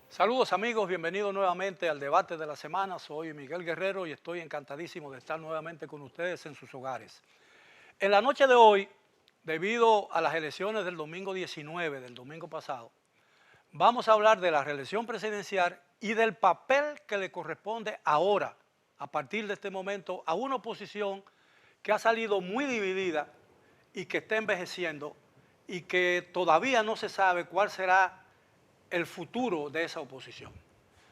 Saludos amigos, bienvenidos nuevamente al debate de la semana. Soy Miguel Guerrero y estoy encantadísimo de estar nuevamente con ustedes en sus hogares. En la noche de hoy, debido a las elecciones del domingo 19, del domingo pasado, vamos a hablar de la reelección presidencial y del papel que le corresponde ahora, a partir de este momento, a una oposición que ha salido muy dividida y que está envejeciendo y que todavía no se sabe cuál será el futuro de esa oposición.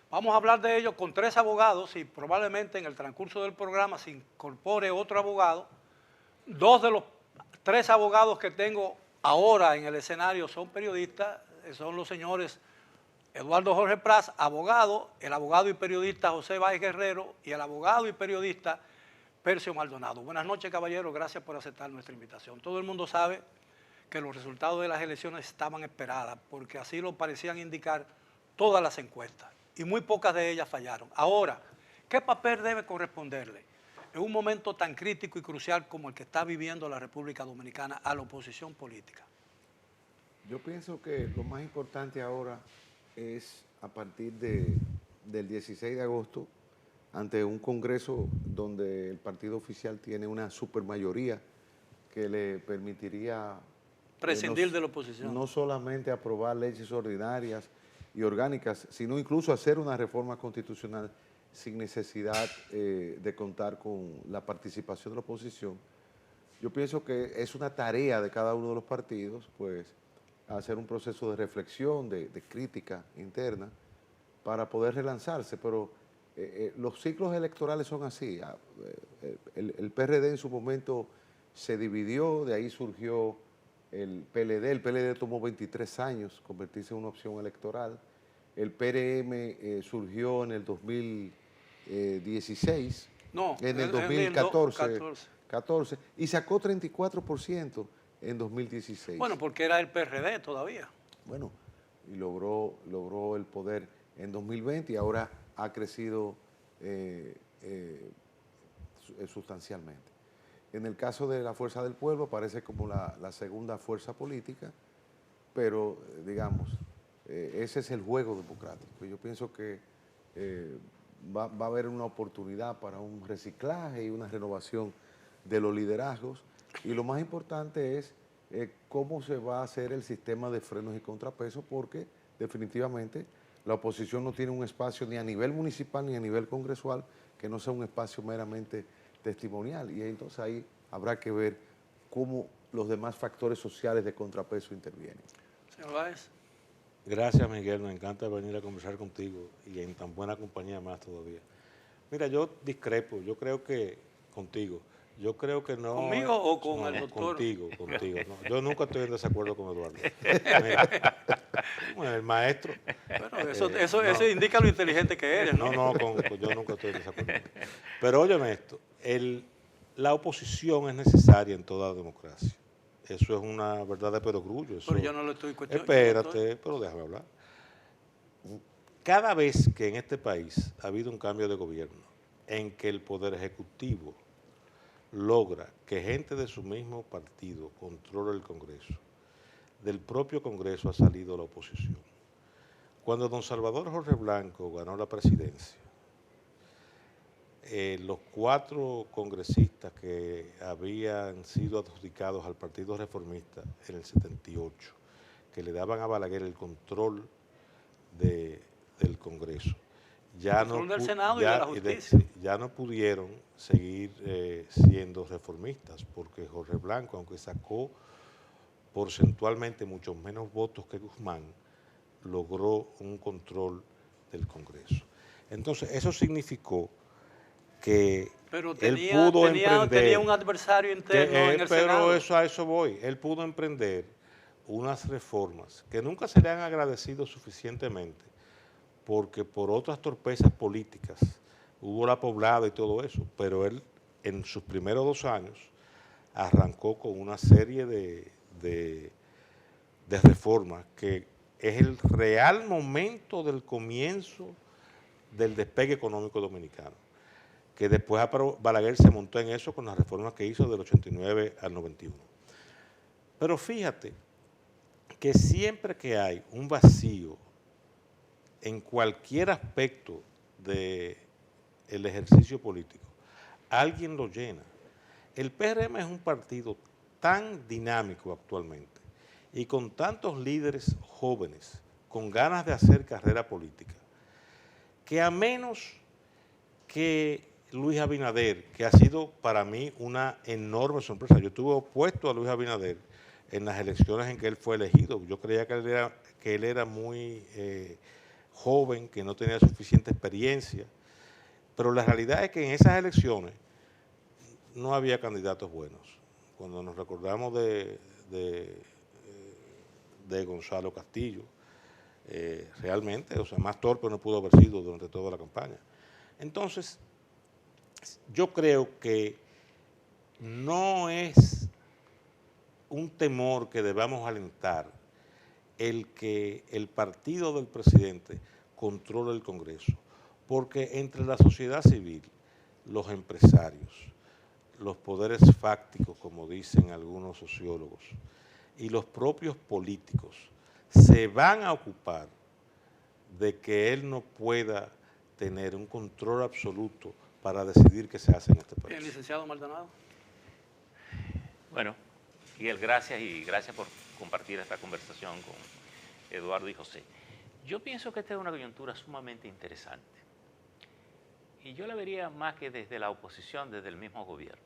Vamos a hablar de ello con tres abogados y probablemente en el transcurso del programa se incorpore otro abogado. Dos de los tres abogados que tengo ahora en el escenario son periodistas, son los señores Eduardo Jorge Prats, abogado, el abogado y periodista José Báez Guerrero y el abogado y periodista Percio Maldonado. Buenas noches, caballeros, gracias por aceptar nuestra invitación. Todo el mundo sabe que los resultados de las elecciones estaban esperadas, porque así lo parecían indicar todas las encuestas, y muy pocas de ellas fallaron. Ahora, ¿qué papel debe corresponderle en un momento tan crítico y crucial como el que está viviendo la República Dominicana a la oposición política? Yo pienso que lo más importante ahora es a partir del 16 de agosto, ante un Congreso donde el partido oficial tiene una supermayoría que le permitiría Prescindir de la oposición. no solamente aprobar leyes ordinarias y orgánicas, sino incluso hacer una reforma constitucional sin necesidad de contar con la participación de la oposición. Yo pienso que es una tarea de cada uno de los partidos, pues, hacer un proceso de reflexión, de crítica interna, para poder relanzarse, pero los ciclos electorales son así. El PRD en su momento se dividió, de ahí surgió el PLD tomó 23 años convertirse en una opción electoral, el PRM surgió en el 2016, No, en el en el 2014, 14. 14, y sacó 34% en 2016. Bueno, porque era el PRD todavía. Bueno, y logró el poder en 2020 y ahora ha crecido sustancialmente. En el caso de la Fuerza del Pueblo aparece como la segunda fuerza política, pero digamos, ese es el juego democrático. Yo pienso que va a haber una oportunidad para un reciclaje y una renovación de los liderazgos, y lo más importante es cómo se va a hacer el sistema de frenos y contrapesos, porque definitivamente la oposición no tiene un espacio ni a nivel municipal ni a nivel congresual que no sea un espacio meramente testimonial, y entonces ahí habrá que ver cómo los demás factores sociales de contrapeso intervienen. Señor Báez. Gracias, Miguel, me encanta venir a conversar contigo y en tan buena compañía más todavía. Mira, yo discrepo, yo creo que contigo. Yo creo que no... ¿Conmigo o con no, el doctor? Contigo. No. Yo nunca estoy en desacuerdo con Eduardo. Mira, bueno, el maestro... Bueno, eso indica lo inteligente que eres, ¿no? Yo nunca estoy en desacuerdo. Pero óyeme esto, la oposición es necesaria en toda democracia. Eso es una verdad de perogrullo. Pero yo no lo estoy cuestionando. Espérate, pero déjame hablar. Cada vez que en este país ha habido un cambio de gobierno en que el Poder Ejecutivo logra que gente de su mismo partido controle el Congreso, del propio Congreso ha salido la oposición. Cuando don Salvador Jorge Blanco ganó la presidencia, los 4 congresistas que habían sido adjudicados al Partido Reformista en el 78, que le daban a Balaguer el control del Congreso, ya no pudieron seguir siendo reformistas, porque Jorge Blanco, aunque sacó porcentualmente muchos menos votos que Guzmán, logró un control del Congreso. Entonces, eso significó que pero él pudo emprender... tenía un adversario interno en el Senado. Pero a eso voy. Él pudo emprender unas reformas que nunca se le han agradecido suficientemente, porque por otras torpezas políticas hubo la poblada y todo eso, pero él en sus primeros 2 años arrancó con una serie de reformas que es el real momento del comienzo del despegue económico dominicano, que después Balaguer se montó en eso con las reformas que hizo del 89 al 91. Pero fíjate que siempre que hay un vacío en cualquier aspecto del ejercicio político, alguien lo llena. El PRM es un partido tan dinámico actualmente y con tantos líderes jóvenes con ganas de hacer carrera política, que a menos que Luis Abinader, que ha sido para mí una enorme sorpresa, yo estuve opuesto a Luis Abinader en las elecciones en que él fue elegido, yo creía que él era muy joven, que no tenía suficiente experiencia, pero la realidad es que en esas elecciones no había candidatos buenos. Cuando nos recordamos de Gonzalo Castillo, realmente, o sea, más torpe no pudo haber sido durante toda la campaña. Entonces, yo creo que no es un temor que debamos alentar el que el partido del presidente controle el Congreso, porque entre la sociedad civil, los empresarios, los poderes fácticos, como dicen algunos sociólogos, y los propios políticos se van a ocupar de que él no pueda tener un control absoluto para decidir qué se hace en este país. Bien, licenciado Maldonado. Bueno, Miguel, gracias y gracias por compartir esta conversación con Eduardo y José. Yo pienso que esta es una coyuntura sumamente interesante y yo la vería más que desde la oposición, desde el mismo gobierno.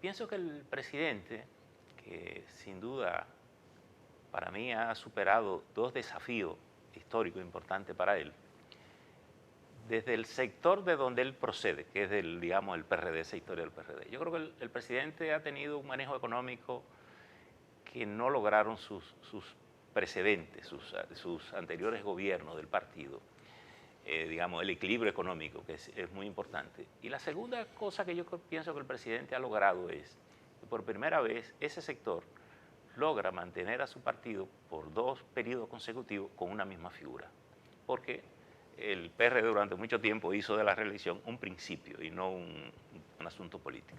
Pienso que el presidente, que sin duda para mí ha superado dos desafíos históricos importantes para él, desde el sector de donde él procede, que es del, digamos, el PRD, esa historia del PRD. Yo creo que el presidente ha tenido un manejo económico que no lograron sus precedentes, sus anteriores gobiernos del partido. Digamos, el equilibrio económico, que es muy importante. Y la segunda cosa que yo pienso que el presidente ha logrado es que por primera vez ese sector logra mantener a su partido por 2 periodos consecutivos con una misma figura. Porque el PRD durante mucho tiempo hizo de la reelección un principio y no un asunto político.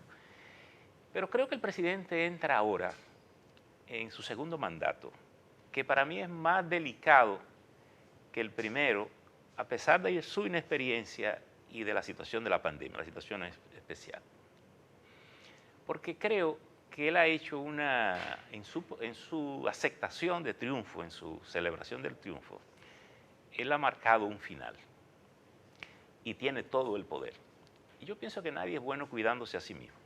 Pero creo que el presidente entra ahora en su segundo mandato, que para mí es más delicado que el primero, a pesar de su inexperiencia y de la situación de la pandemia, la situación es especial. Porque creo que él ha hecho en su aceptación de triunfo, en su celebración del triunfo, él ha marcado un final y tiene todo el poder. Y yo pienso que nadie es bueno cuidándose a sí mismo.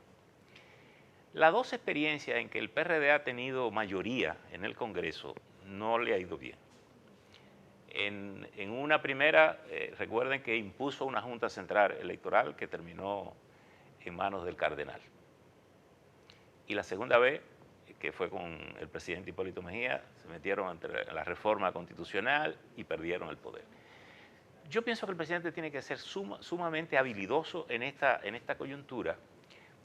Las 2 experiencias en que el PRD ha tenido mayoría en el Congreso no le ha ido bien. En una primera, recuerden que impuso una Junta Central Electoral que terminó en manos del Cardenal. Y la segunda vez, que fue con el presidente Hipólito Mejía, se metieron entre la reforma constitucional y perdieron el poder. Yo pienso que el presidente tiene que ser sumamente habilidoso en esta coyuntura,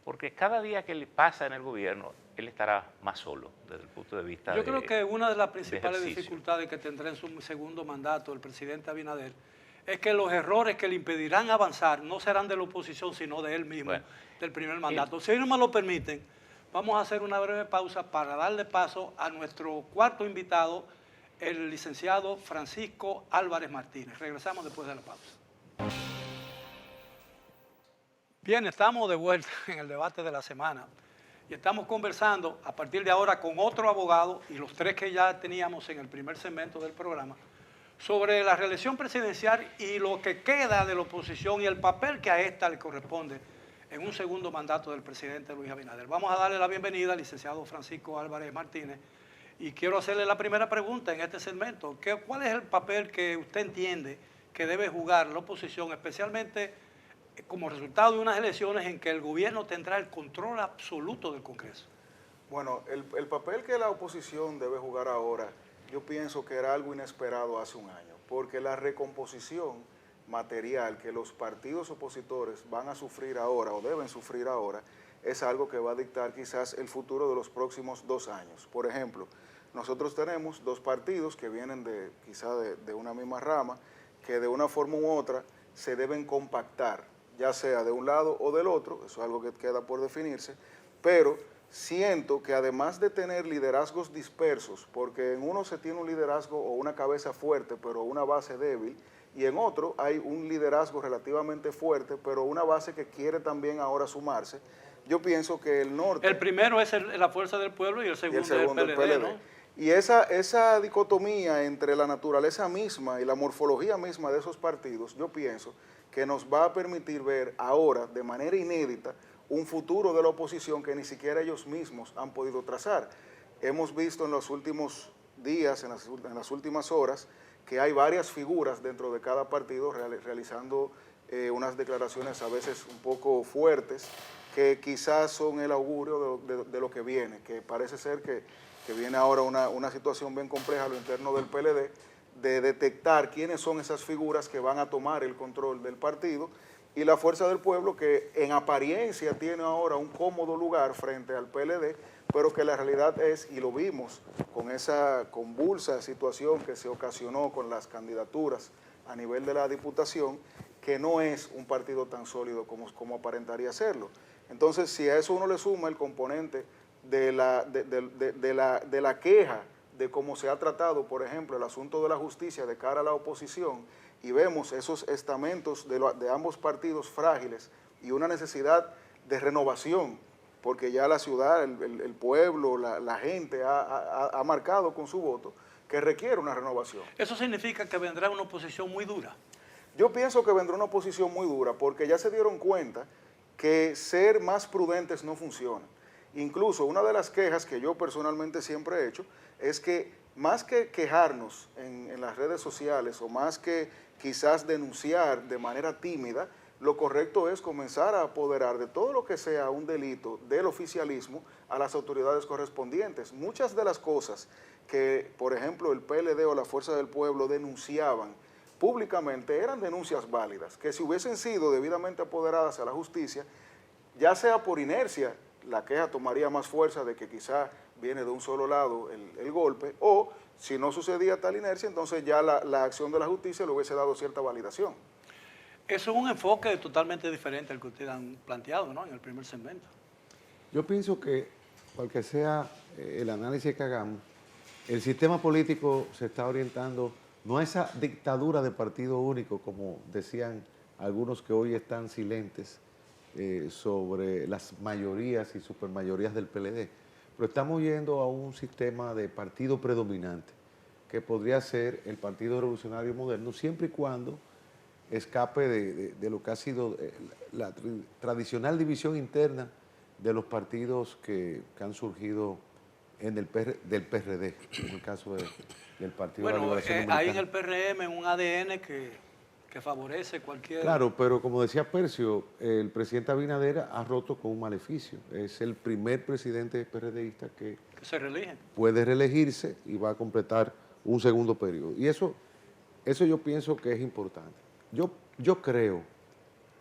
porque cada día que le pasa en el gobierno, él estará más solo desde el punto de vista Yo creo que una de las principales ejercicio. dificultades que tendrá en su segundo mandato el presidente Abinader es que los errores que le impedirán avanzar no serán de la oposición, sino de él mismo, Bueno, del primer mandato. Si ellos me lo permiten, vamos a hacer una breve pausa para darle paso a nuestro cuarto invitado, el licenciado Francisco Álvarez Martínez. Regresamos después de la pausa. Bien, estamos de vuelta en el debate de la semana y estamos conversando a partir de ahora con otro abogado y los 3 que ya teníamos en el primer segmento del programa sobre la reelección presidencial y lo que queda de la oposición y el papel que a esta le corresponde en un segundo mandato del presidente Luis Abinader. Vamos a darle la bienvenida al licenciado Francisco Álvarez Martínez y quiero hacerle la primera pregunta en este segmento. ¿Cuál es el papel que usted entiende que debe jugar la oposición, especialmente como resultado de unas elecciones en que el gobierno tendrá el control absoluto del Congreso? Bueno, el papel que la oposición debe jugar ahora, yo pienso que era algo inesperado hace un año, porque la recomposición material que los partidos opositores van a sufrir ahora o deben sufrir ahora es algo que va a dictar quizás el futuro de los próximos 2 años. Por ejemplo, nosotros tenemos 2 partidos que vienen quizá de una misma rama, que de una forma u otra se deben compactar, ya sea de un lado o del otro, eso es algo que queda por definirse, pero siento que además de tener liderazgos dispersos, porque en uno se tiene un liderazgo o una cabeza fuerte, pero una base débil, y en otro hay un liderazgo relativamente fuerte, pero una base que quiere también ahora sumarse, yo pienso que el norte... El primero es la Fuerza del Pueblo y el segundo, el PLD, ¿no? Y esa dicotomía entre la naturaleza misma y la morfología misma de esos partidos, yo pienso que nos va a permitir ver ahora, de manera inédita, un futuro de la oposición que ni siquiera ellos mismos han podido trazar. Hemos visto en los últimos días, en las últimas horas, que hay varias figuras dentro de cada partido realizando unas declaraciones a veces un poco fuertes, que quizás son el augurio de lo que viene, que parece ser que viene ahora una situación bien compleja a lo interno del PLD, de detectar quiénes son esas figuras que van a tomar el control del partido, y la Fuerza del Pueblo, que en apariencia tiene ahora un cómodo lugar frente al PLD, pero que la realidad es, y lo vimos con esa convulsa situación que se ocasionó con las candidaturas a nivel de la Diputación, que no es un partido tan sólido como aparentaría serlo. Entonces, si a eso uno le suma el componente de la queja de cómo se ha tratado, por ejemplo, el asunto de la justicia de cara a la oposición, y vemos esos estamentos de ambos partidos frágiles y una necesidad de renovación, porque ya la ciudad, el pueblo, la gente ha marcado con su voto que requiere una renovación. ¿Eso significa que vendrá una oposición muy dura? Yo pienso que vendrá una oposición muy dura, porque ya se dieron cuenta que ser más prudentes no funciona. Incluso una de las quejas que yo personalmente siempre he hecho es que más que quejarnos en las redes sociales o más que quizás denunciar de manera tímida, lo correcto es comenzar a apoderar de todo lo que sea un delito del oficialismo a las autoridades correspondientes. Muchas de las cosas que, por ejemplo, el PLD o la Fuerza del Pueblo denunciaban públicamente eran denuncias válidas, que si hubiesen sido debidamente apoderadas a la justicia, ya sea por inercia, la queja tomaría más fuerza de que quizá viene de un solo lado el golpe, o si no sucedía tal inercia, entonces ya la acción de la justicia le hubiese dado cierta validación. Eso es un enfoque totalmente diferente al que ustedes han planteado, ¿no?, en el primer segmento. Yo pienso que, cualquier sea el análisis que hagamos, el sistema político se está orientando no a esa dictadura de partido único, como decían algunos que hoy están silentes sobre las mayorías y supermayorías del PLD, pero estamos yendo a un sistema de partido predominante, que podría ser el Partido Revolucionario Moderno, siempre y cuando escape de lo que ha sido la tradicional división interna de los partidos que han surgido del PRD, en el caso del Partido de la Liberación Dominicana. Hay en el PRM un ADN que favorece cualquier... Claro, pero como decía Percio, el presidente Abinader ha roto con un maleficio. Es el primer presidente PRDista que se reelige, puede reelegirse y va a completar un segundo periodo. Y eso yo pienso que es importante. Yo creo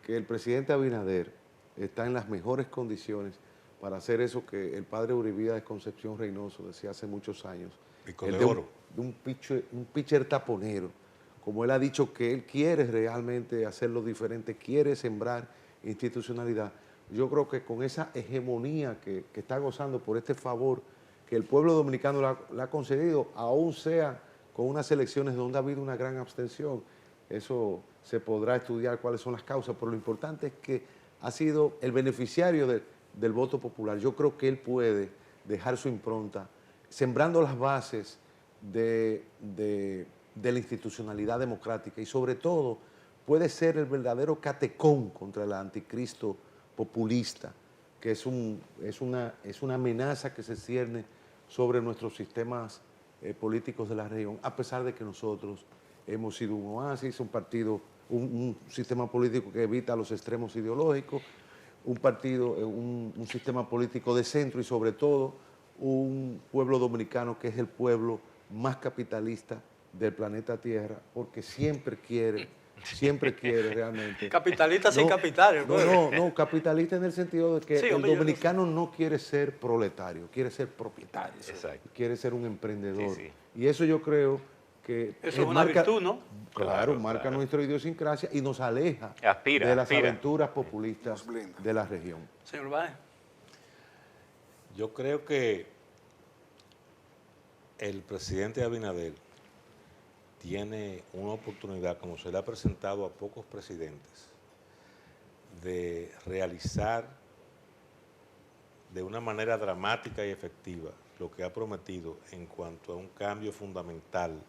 que el presidente Abinader está en las mejores condiciones para hacer eso que el padre Uribida de Concepción Reynoso decía hace muchos años. Pico de oro. Un pitcher taponero. Como él ha dicho que él quiere realmente hacerlo diferente, quiere sembrar institucionalidad. Yo creo que con esa hegemonía que está gozando por este favor que el pueblo dominicano le ha concedido, aún sea con unas elecciones donde ha habido una gran abstención, eso se podrá estudiar cuáles son las causas, pero lo importante es que ha sido el beneficiario del voto popular. Yo creo que él puede dejar su impronta, sembrando las bases de la institucionalidad democrática, y sobre todo puede ser el verdadero catecón contra el anticristo populista, que es una amenaza que se cierne sobre nuestros sistemas políticos de la región, a pesar de que nosotros hemos sido un oasis, un partido, un sistema político que evita los extremos ideológicos, un sistema político de centro, y sobre todo un pueblo dominicano que es el pueblo más capitalista del planeta Tierra, porque siempre quiere realmente... Capitalista sin capital. No, capitalista en el sentido de que sí, el dominicano no quiere ser proletario, quiere ser propietario, quiere ser un emprendedor. Sí. Y eso yo creo que... Eso es una virtud, ¿no? Claro, marca nuestra idiosincrasia y nos aleja de las aventuras populistas de la región. Señor Báez. Yo creo que el presidente Abinader tiene una oportunidad, como se le ha presentado a pocos presidentes, de realizar de una manera dramática y efectiva lo que ha prometido en cuanto a un cambio fundamental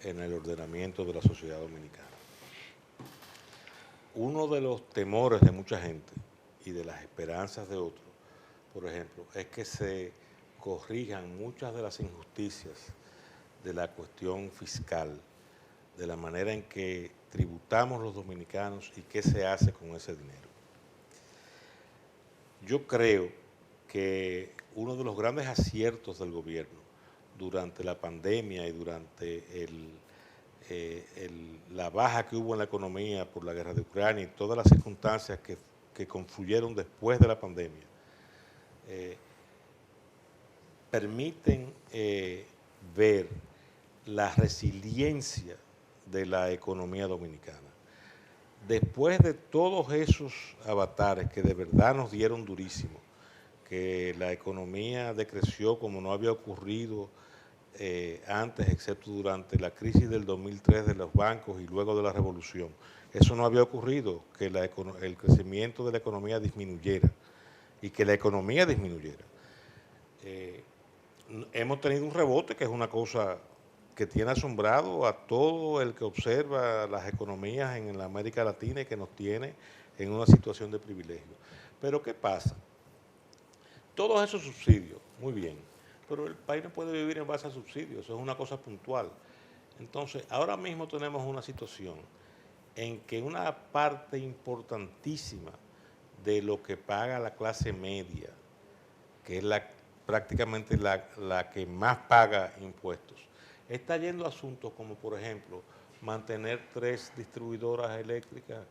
en el ordenamiento de la sociedad dominicana. Uno de los temores de mucha gente y de las esperanzas de otros, por ejemplo, es que se corrijan muchas de las injusticias de la cuestión fiscal, de la manera en que tributamos los dominicanos y qué se hace con ese dinero. Yo creo que uno de los grandes aciertos del gobierno durante la pandemia y durante la baja que hubo en la economía por la guerra de Ucrania y todas las circunstancias que confluyeron después de la pandemia, permiten ver la resiliencia de la economía dominicana. Después de todos esos avatares que de verdad nos dieron durísimo, que la economía decreció como no había ocurrido antes, excepto durante la crisis del 2003 de los bancos y luego de la revolución. Eso no había ocurrido, que el crecimiento de la economía disminuyera y que la economía disminuyera. Hemos tenido un rebote que es una cosa que tiene asombrado a todo el que observa las economías en la América Latina y que nos tiene en una situación de privilegio. Pero ¿qué pasa? Todos esos subsidios, muy bien, pero el país no puede vivir en base a subsidios, eso es una cosa puntual. Entonces, ahora mismo tenemos una situación en que una parte importantísima de lo que paga la clase media, que es prácticamente la que más paga impuestos, está yendo a asuntos como, por ejemplo, mantener 3 distribuidoras eléctricas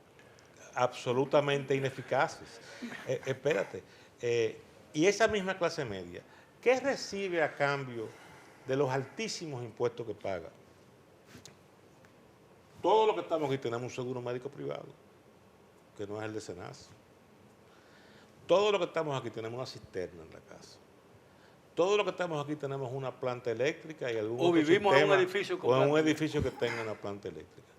absolutamente ineficaces. Espérate. Y esa misma clase media, ¿qué recibe a cambio de los altísimos impuestos que paga? Todos los que estamos aquí tenemos un seguro médico privado, que no es el de SENASA. Todos los que estamos aquí tenemos una cisterna en la casa. Todos los que estamos aquí tenemos una planta eléctrica y algún o vivimos en un edificio o en un edificio que tenga una planta eléctrica.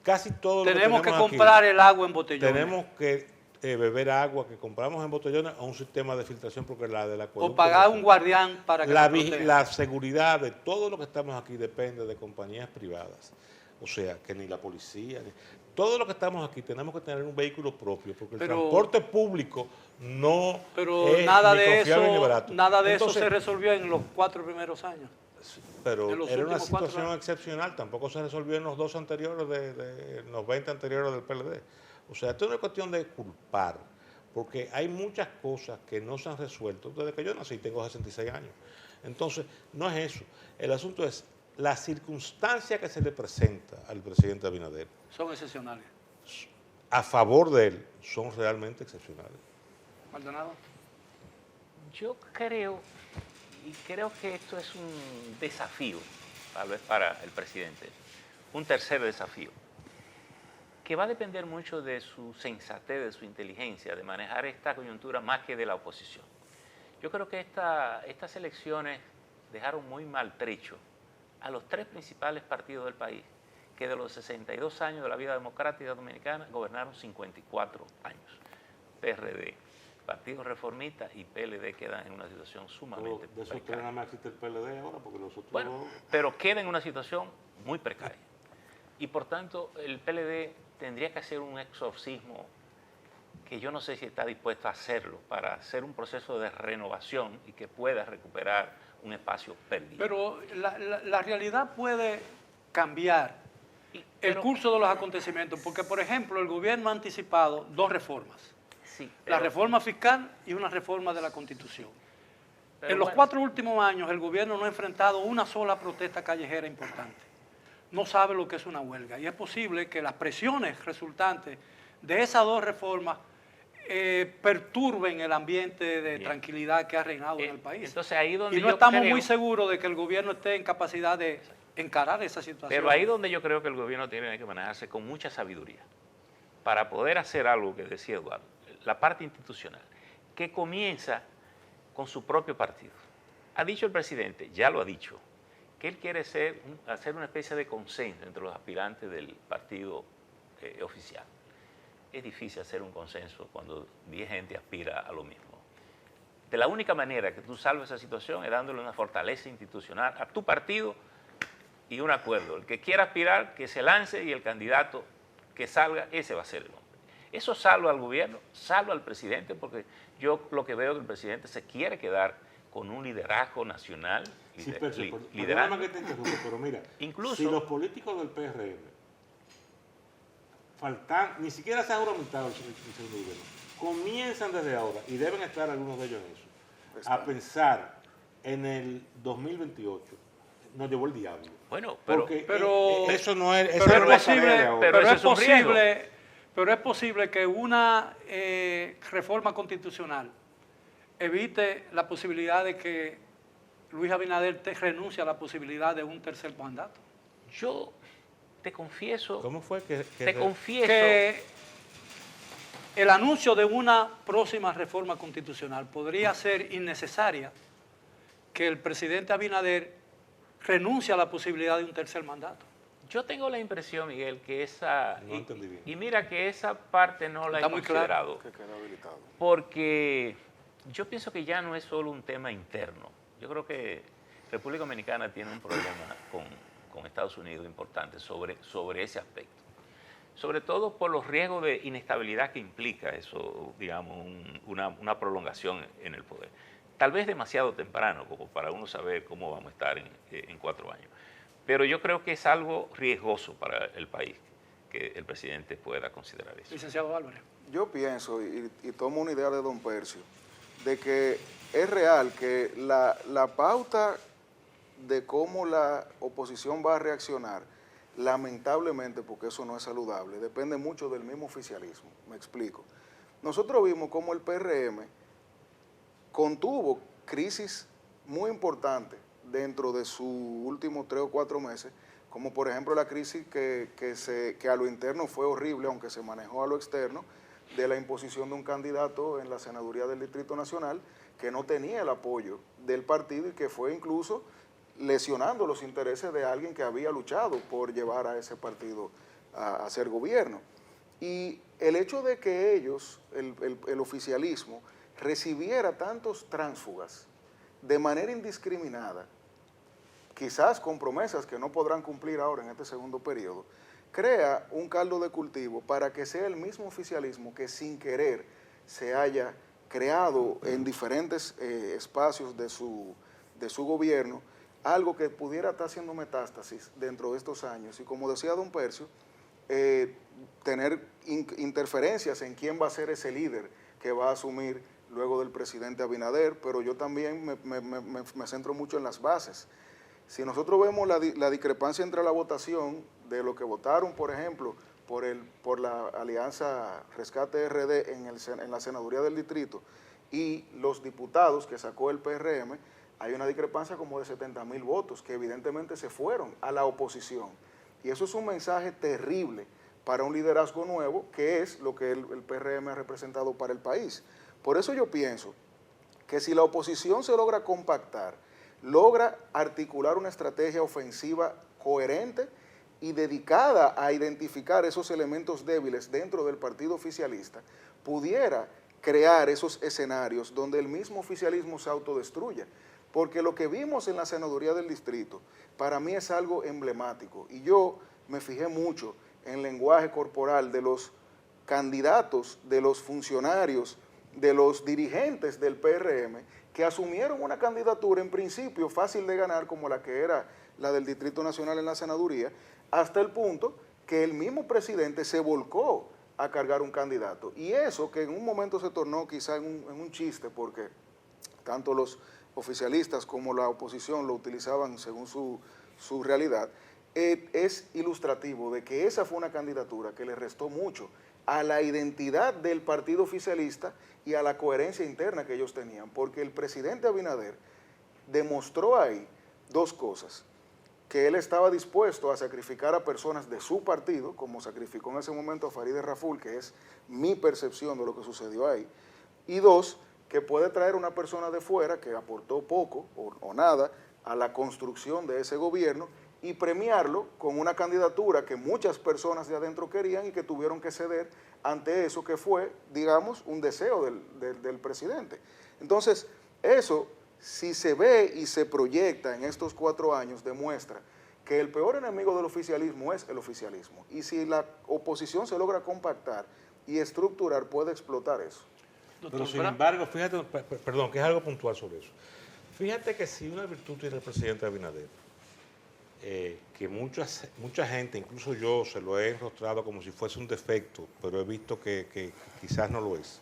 Casi todo lo tenemos que tenemos comprar aquí, el agua en botellones. tenemos que beber agua que compramos en botellones o un sistema de filtración porque la de la o pagar un guardián para que nos proteja. la seguridad de todo lo que estamos aquí depende de compañías privadas. O sea, que ni la policía, todo lo que estamos aquí tenemos que tener un vehículo propio porque el transporte público no es nada ni de confiable ni eso, barato. nada de Entonces, eso se resolvió en los 4 primeros años. pero en los era una últimos 4 situación años. excepcional, tampoco se resolvió en los 2 anteriores, en los 20 anteriores del PLD. O sea, esto no es cuestión de culpar, porque hay muchas cosas que no se han resuelto desde que yo nací, tengo 66 años. Entonces, no es eso. El asunto es la circunstancia que se le presenta al presidente Abinader. Son excepcionales. A favor de él, son realmente excepcionales. Maldonado. Yo creo, y creo que esto es un desafío, tal vez para el presidente, un tercer desafío, que va a depender mucho de su sensatez, de su inteligencia, de manejar esta coyuntura más que de la oposición. Yo creo que estas elecciones dejaron muy maltrecho a los 3 principales partidos del país, que de los 62 años de la vida democrática dominicana gobernaron 54 años. PRD, Partido Reformista y PLD quedan en una situación sumamente De esos 3 precaria. nada más existe el PLD ahora, porque los otros Bueno, pero queda en una situación muy precaria. Y por tanto, el PLD tendría que hacer un exorcismo que yo no sé si está dispuesto a hacerlo para hacer un proceso de renovación y que pueda recuperar un espacio perdido. Pero la realidad puede cambiar el curso de los acontecimientos, porque por ejemplo el gobierno ha anticipado 2 reformas, sí, la reforma fiscal y una reforma de la Constitución. Pero En los bueno, 4 últimos años el gobierno no ha enfrentado una sola protesta callejera importante. No sabe lo que es una huelga y es posible que las presiones resultantes de esas 2 reformas perturben el ambiente de tranquilidad que ha reinado en el país. Entonces, ahí donde y no yo estamos creo, muy seguros de que el gobierno esté en capacidad de encarar esa situación. Pero ahí donde yo creo que el gobierno tiene que manejarse con mucha sabiduría para poder hacer algo que decía Eduardo, la parte institucional, que comienza con su propio partido. Ha dicho el presidente, ya lo ha dicho, que él quiere hacer una especie de consenso entre los aspirantes del partido oficial. Es difícil hacer un consenso cuando 10 gente aspira a lo mismo. De la única manera que tú salves esa situación es dándole una fortaleza institucional a tu partido y un acuerdo. El que quiera aspirar, que se lance, y el candidato que salga, ese va a ser el hombre. Eso salva al gobierno, salva al presidente, porque yo lo que veo es que el presidente se quiere quedar con un liderazgo nacional, Sí, liderando. perdóname que te interrumpa, pero mira, Incluso, si los políticos del PRM ni siquiera se han juramentado el segundo gobierno, comienzan desde ahora, y deben estar algunos de ellos en eso, a pensar en el 2028, nos llevó el diablo. bueno, Porque eso no es, esa Pero no es es la tarea de ahora. pero eso es un riesgo. pero es posible que una reforma constitucional evite la posibilidad de que Luis Abinader renuncie a la posibilidad de un tercer mandato. yo te confieso, ¿Cómo fue que Que el anuncio de una próxima reforma constitucional podría ser innecesaria, que el presidente Abinader renuncie a la posibilidad de un tercer mandato. yo tengo la impresión, Miguel, que esa... No entendí bien. y mira que esa parte no la Está he muy claro. considerado. Que queda habilitado. Porque yo pienso que ya no es solo un tema interno. Yo creo que República Dominicana tiene un problema con Estados Unidos importante sobre ese aspecto. Sobre todo por los riesgos de inestabilidad que implica eso, digamos, una prolongación en el poder. Tal vez demasiado temprano como para uno saber cómo vamos a estar en 4 años. Pero yo creo que es algo riesgoso para el país que el presidente pueda considerar eso. Licenciado Álvarez. Yo pienso, y tomo una idea de don Percio, de que es real que la pauta de cómo la oposición va a reaccionar, lamentablemente, porque eso no es saludable, depende mucho del mismo oficialismo. Me explico. Nosotros vimos cómo el PRM contuvo crisis muy importantes dentro de sus últimos 3 o 4 meses, como por ejemplo la crisis que a lo interno fue horrible, aunque se manejó a lo externo, de la imposición de un candidato en la senaduría del Distrito Nacional que no tenía el apoyo del partido y que fue incluso lesionando los intereses de alguien que había luchado por llevar a ese partido a hacer gobierno. Y el hecho de que ellos, el oficialismo, recibiera tantos tránsfugas de manera indiscriminada, quizás con promesas que no podrán cumplir ahora en este segundo periodo, crea un caldo de cultivo para que sea el mismo oficialismo que sin querer se haya creado en diferentes espacios de su gobierno algo que pudiera estar haciendo metástasis dentro de estos años. Y como decía don Percio, tener interferencias en quién va a ser ese líder que va a asumir luego del presidente Abinader, pero yo también me centro mucho en las bases. Si nosotros vemos la discrepancia entre la votación de lo que votaron, por ejemplo, por la Alianza Rescate RD en la senaduría del distrito y los diputados que sacó el PRM, hay una discrepancia como de 70,000 votos que evidentemente se fueron a la oposición. Y eso es un mensaje terrible para un liderazgo nuevo, que es lo que el PRM ha representado para el país. Por eso yo pienso que si la oposición se logra compactar, logra articular una estrategia ofensiva coherente y dedicada a identificar esos elementos débiles dentro del partido oficialista, pudiera crear esos escenarios donde el mismo oficialismo se autodestruya. Porque lo que vimos en la senaduría del distrito, para mí es algo emblemático. Y yo me fijé mucho en el lenguaje corporal de los candidatos, de los funcionarios, de los dirigentes del PRM, que asumieron una candidatura en principio fácil de ganar, como la que era la del Distrito Nacional en la senaduría, hasta el punto que el mismo presidente se volcó a cargar un candidato. Y eso, que en un momento se tornó quizá en un chiste, porque tanto los oficialistas como la oposición lo utilizaban según su realidad, es ilustrativo de que esa fue una candidatura que le restó mucho a la identidad del partido oficialista y a la coherencia interna que ellos tenían, porque el presidente Abinader demostró ahí 2 cosas: que él estaba dispuesto a sacrificar a personas de su partido, como sacrificó en ese momento a Farideh Raful, que es mi percepción de lo que sucedió ahí, y 2, que puede traer una persona de fuera que aportó poco o nada a la construcción de ese gobierno y premiarlo con una candidatura que muchas personas de adentro querían y que tuvieron que ceder ante eso que fue, digamos, un deseo del presidente. Entonces, eso, si se ve y se proyecta en estos 4 años, demuestra que el peor enemigo del oficialismo es el oficialismo. Y si la oposición se logra compactar y estructurar, puede explotar eso. Pero sin embargo, fíjate, perdón, que es algo puntual sobre eso. Fíjate que si una virtud tiene el presidente Abinader, que mucha gente, incluso yo, se lo he enrostrado como si fuese un defecto, pero he visto que quizás no lo es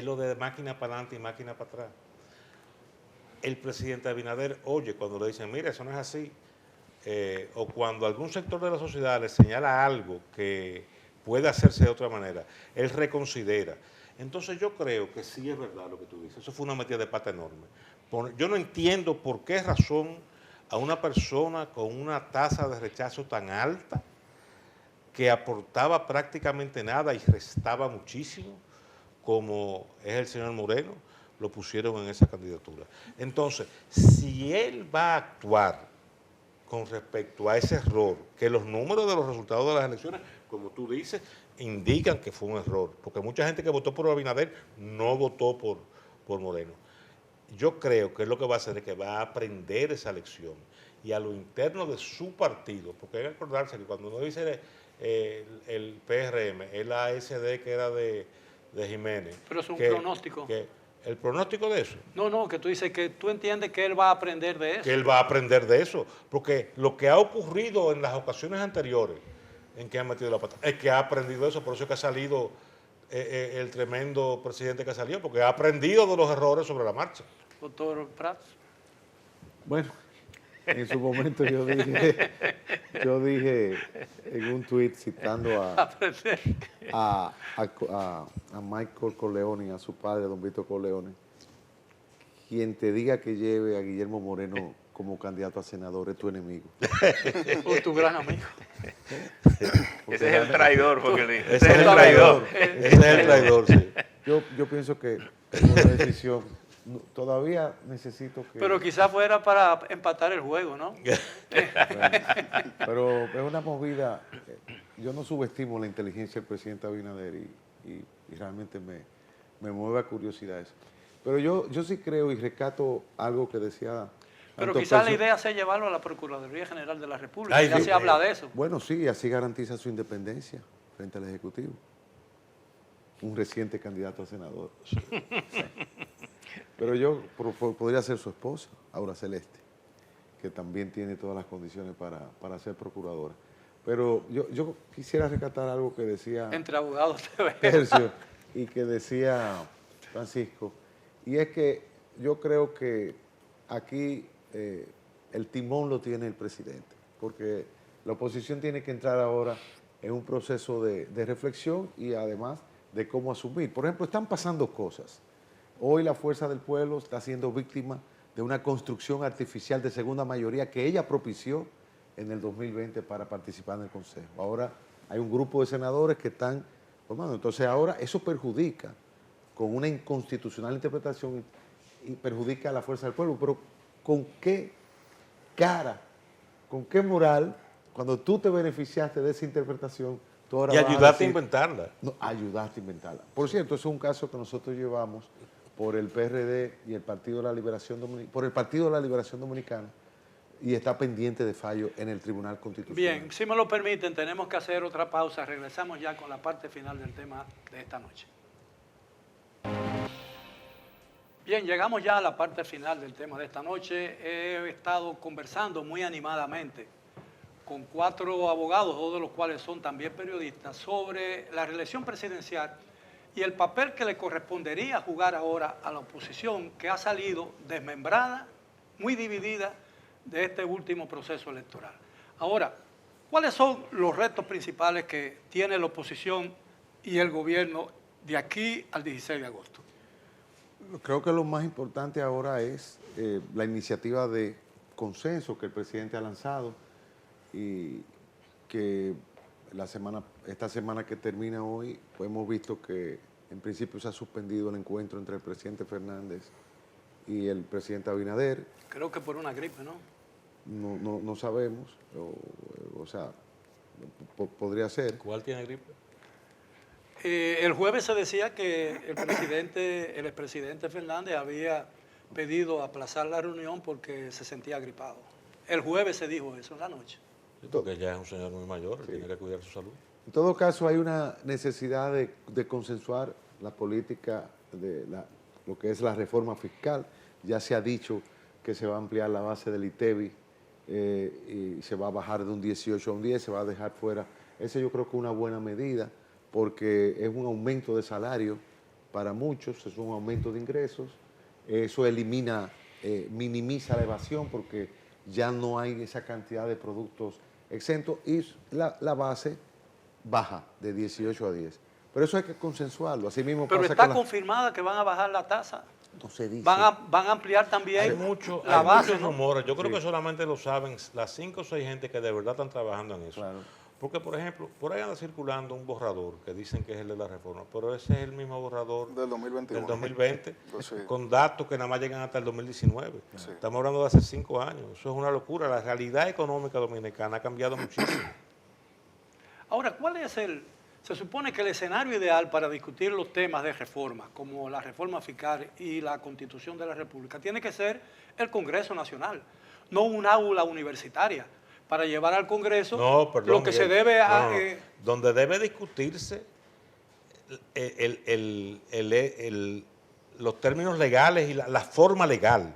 lo de máquina para adelante y máquina para atrás. El presidente Abinader oye cuando le dicen, mira, eso no es así, o cuando algún sector de la sociedad le señala algo que puede hacerse de otra manera, él reconsidera. Entonces yo creo que sí es verdad lo que tú dices, eso fue una metida de pata enorme. Yo no entiendo por qué razón a una persona con una tasa de rechazo tan alta, que aportaba prácticamente nada y restaba muchísimo, como es el señor Moreno, lo pusieron en esa candidatura. Entonces, si él va a actuar con respecto a ese error, que los números de los resultados de las elecciones, como tú dices, indican que fue un error, porque mucha gente que votó por Abinader no votó por Moreno. Yo creo que es lo que va a hacer es que va a aprender esa lección y a lo interno de su partido, porque hay que acordarse que cuando uno dice el PRM, es la ASD que era de Jiménez. Pero es un pronóstico. ¿El pronóstico de eso? No, que tú dices que tú entiendes que él va a aprender de eso. Que él va a aprender de eso, porque lo que ha ocurrido en las ocasiones anteriores en que han metido la pata, es que ha aprendido eso, por eso es que ha salido el tremendo presidente que salió, porque ha aprendido de los errores sobre la marcha. Doctor Prats. Bueno, en su momento yo dije en un tuit citando a Michael Corleone y a su padre, don Vito Corleone, quien te diga que lleve a Guillermo Moreno como candidato a senador es tu enemigo. O tu gran amigo. Ese es el traidor, porque ese es el traidor. Ese es el traidor, sí. Yo pienso que es una decisión. Todavía necesito que... Pero quizás fuera para empatar el juego, ¿no? Bueno, pero es una movida. Yo no subestimo la inteligencia del presidente Abinader y realmente me mueve a curiosidad eso. Pero yo sí creo y rescato algo que decía... Pero quizás la idea sea llevarlo a la Procuraduría General de la República. Ay, ya sí, se habla de eso. Bueno, sí, así garantiza su independencia frente al Ejecutivo. Un reciente candidato a senador. Sí. Pero yo podría ser su esposa, Aura Celeste, que también tiene todas las condiciones para ser procuradora. Pero yo quisiera rescatar algo que decía... Entre abogados te veo. Tercio, y que decía Francisco, y es que yo creo que aquí el timón lo tiene el presidente, porque la oposición tiene que entrar ahora en un proceso de reflexión y además de cómo asumir. Por ejemplo, están pasando cosas. Hoy la Fuerza del Pueblo está siendo víctima de una construcción artificial de segunda mayoría que ella propició en el 2020 para participar en el Consejo. Ahora hay un grupo de senadores que están formando. Entonces ahora eso perjudica con una inconstitucional interpretación y perjudica a la Fuerza del Pueblo. Pero ¿con qué cara, con qué moral, cuando tú te beneficiaste de esa interpretación, tú ahora y vas ayudaste a decir, a inventarla? No, ayudaste a inventarla. Por cierto, eso es un caso que nosotros llevamos por el PRD y el Partido de la Liberación Dominicana, por el Partido de la Liberación Dominicana, y está pendiente de fallo en el Tribunal Constitucional. Bien, si me lo permiten, tenemos que hacer otra pausa. Regresamos ya con la parte final del tema de esta noche. Bien, llegamos ya a la parte final del tema de esta noche. He estado conversando muy animadamente con 4 abogados, 2 de los cuales son también periodistas, sobre la reelección presidencial y el papel que le correspondería jugar ahora a la oposición, que ha salido desmembrada, muy dividida de este último proceso electoral. Ahora, ¿cuáles son los retos principales que tiene la oposición y el gobierno de aquí al 16 de agosto? Creo que lo más importante ahora es la iniciativa de consenso que el presidente ha lanzado y que esta semana que termina hoy, pues hemos visto que En principio se ha suspendido el encuentro entre el presidente Fernández y el presidente Abinader. Creo que por una gripe, ¿no? No sabemos, o sea, podría ser. ¿Cuál tiene gripe? El jueves se decía que el expresidente Fernández había pedido aplazar la reunión porque se sentía gripado. El jueves se dijo eso en la noche. Sí, porque ya es un señor muy mayor, tiene que cuidar su salud. En todo caso, hay una necesidad de consensuar la política lo que es la reforma fiscal. Ya se ha dicho que se va a ampliar la base del ITEBI y se va a bajar de un 18 a un 10, se va a dejar fuera. Ese yo creo que es una buena medida porque es un aumento de salario para muchos, es un aumento de ingresos. Eso minimiza la evasión porque ya no hay esa cantidad de productos exentos y la base baja de 18 a 10. Pero eso hay que consensuarlo. Así mismo Pero pasa está con confirmada que van a bajar la tasa. no se dice. Van a ampliar también Hay la muchos base, ¿no? rumores. Yo creo que solamente lo saben las 5 o 6 gente que de verdad están trabajando en eso. Claro. Porque, por ejemplo, por ahí anda circulando un borrador que dicen que es el de la reforma, pero ese es el mismo borrador Del 2021. del 2020, Sí. con datos que nada más llegan hasta el 2019. Sí. Estamos hablando de hace 5 años. Eso es una locura. La realidad económica dominicana ha cambiado muchísimo. Ahora, ¿cuál es se supone que el escenario ideal para discutir los temas de reforma, como la reforma fiscal y la Constitución de la República, tiene que ser el Congreso Nacional, no un aula universitaria, para llevar al Congreso No, perdón, lo que se Miguel. debe a... No, no. Donde debe discutirse los términos legales y la forma legal,